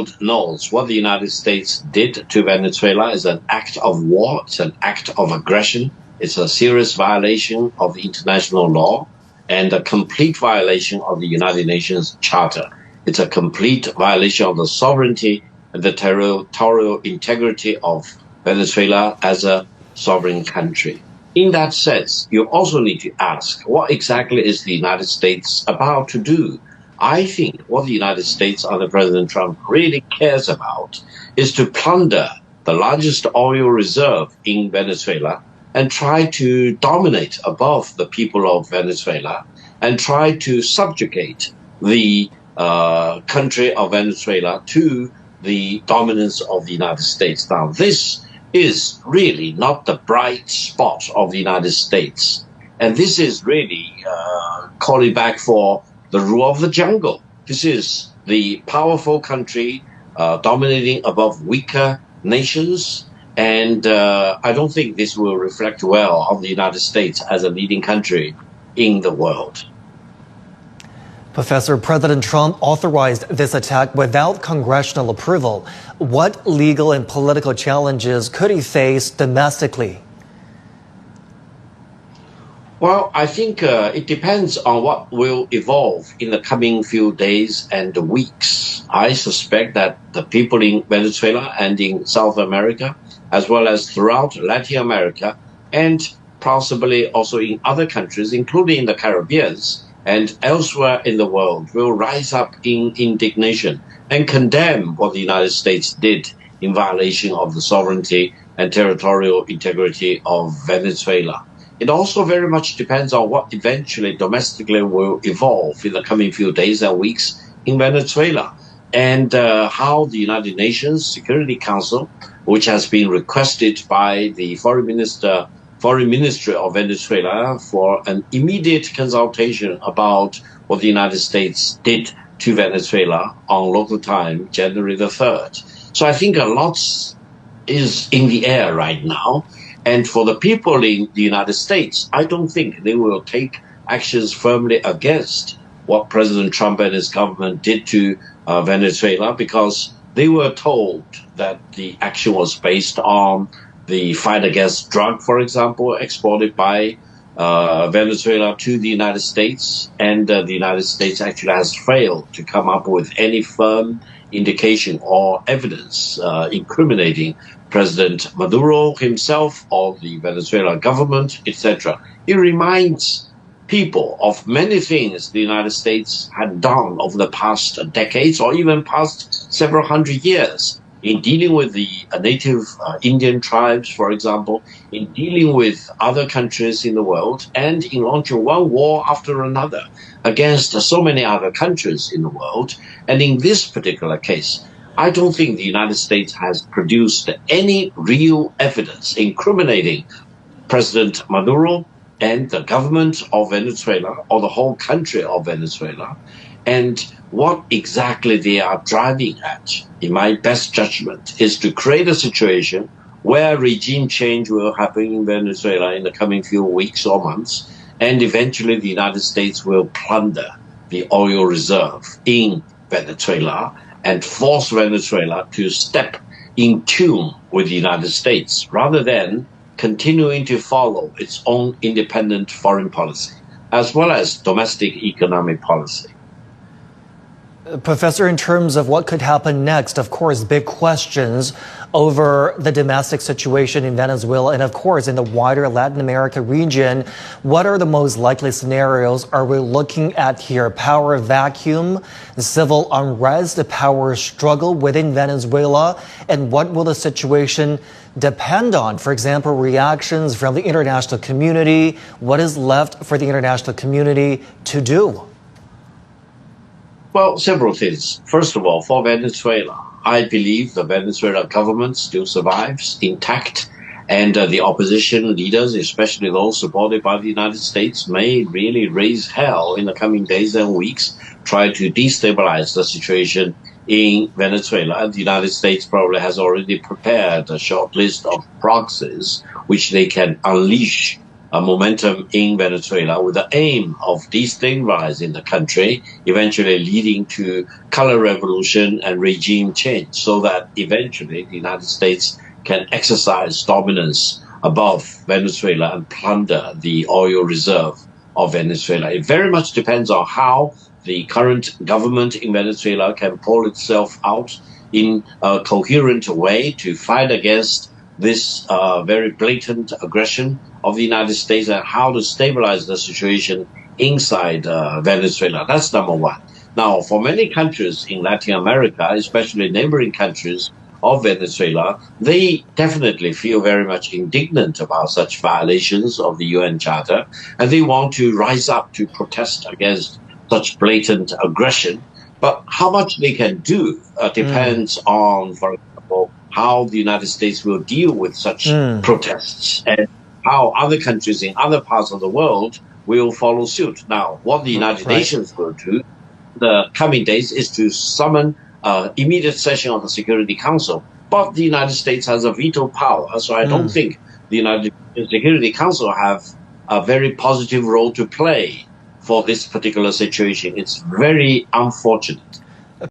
world knows what the United States did to Venezuela is an act of war. It's an act of aggression. It's a serious violation of the international law and a complete violation of the United Nations Charter. It's a complete violation of the sovereignty and the territorial integrity of Venezuela as a sovereign country. In that sense, you also need to ask, what exactly is the United States about to do? I think what the United States under President Trump really cares about is to plunder the largest oil reserve in Venezuela and try to dominate above the people of Venezuela and try to subjugate the country of Venezuela to the dominance of the United States. Now, this is really not the bright spot of the United States. And this is really calling back for the rule of the jungle. This is the powerful country dominating above weaker nations. And I don't think this will reflect well on the United States as a leading country in the world. Professor, President Trump authorized this attack without congressional approval. What legal and political challenges could he face domestically? Well, I think it depends on what will evolve in the coming few days and weeks. I suspect that the people in Venezuela and in South America, as well as throughout Latin America, and possibly also in other countries, including the Caribbean, and elsewhere in the world, will rise up in indignation and condemn what the United States did in violation of the sovereignty and territorial integrity of Venezuela. It also very much depends on what eventually domestically will evolve in the coming few days and weeks in Venezuela, and how the United Nations Security Council, which has been requested by the Foreign Ministry of Venezuela for an immediate consultation about what the United States did to Venezuela on local time, January the 3rd. So I think a lot is in the air right now. And for the people in the United States, I don't think they will take actions firmly against what President Trump and his government did to Venezuela, because they were told that the action was based on the fight against drug, for example, exported by Venezuela to the United States. And the United States actually has failed to come up with any firm indication or evidence incriminating President Maduro himself or the Venezuelan government, etc. It reminds people of many things the United States had done over the past decades or even past several hundred years in dealing with the native Indian tribes, for example, in dealing with other countries in the world, and in launching one war after another against so many other countries in the world. And in this particular case, I don't think the United States has produced any real evidence incriminating President Maduro and the government of Venezuela or the whole country of Venezuela. And what exactly they are driving at, in my best judgment, is to create a situation where regime change will happen in Venezuela in the coming few weeks or months, and eventually the United States will plunder the oil reserve in Venezuela and force Venezuela to step in tune with the United States rather than continuing to follow its own independent foreign policy, as well as domestic economic policy. Professor, in terms of what could happen next, of course, big questions over the domestic situation in Venezuela and, of course, in the wider Latin America region. What are the most likely scenarios are we looking at here? Power vacuum, civil unrest, the power struggle within Venezuela, and what will the situation depend on? For example, reactions from the international community. What is left for the international community to do? Well, several things. First of all, for Venezuela, I believe the Venezuelan government still survives intact, and the opposition leaders, especially those supported by the United States, may really raise hell in the coming days and weeks, try to destabilize the situation in Venezuela. The United States probably has already prepared a short list of proxies which they can unleash momentum in Venezuela with the aim of destabilizing the country, eventually leading to color revolution and regime change, so that eventually the United States can exercise dominance above Venezuela and plunder the oil reserve of Venezuela. It very much depends on how the current government in Venezuela can pull itself out in a coherent way to fight against this very blatant aggression of the United States, and how to stabilize the situation inside Venezuela. That's number one. Now, for many countries in Latin America, especially neighboring countries of Venezuela, they definitely feel very much indignant about such violations of the UN Charter, and they want to rise up to protest against such blatant aggression. But how much they can do depends on, for example, how the United States will deal with such protests, and how other countries in other parts of the world will follow suit. Now, what the United Nations will do in the coming days is to summon immediate session of the Security Council. But the United States has a veto power, so I don't think the United Security Council have a very positive role to play for this particular situation. It's very unfortunate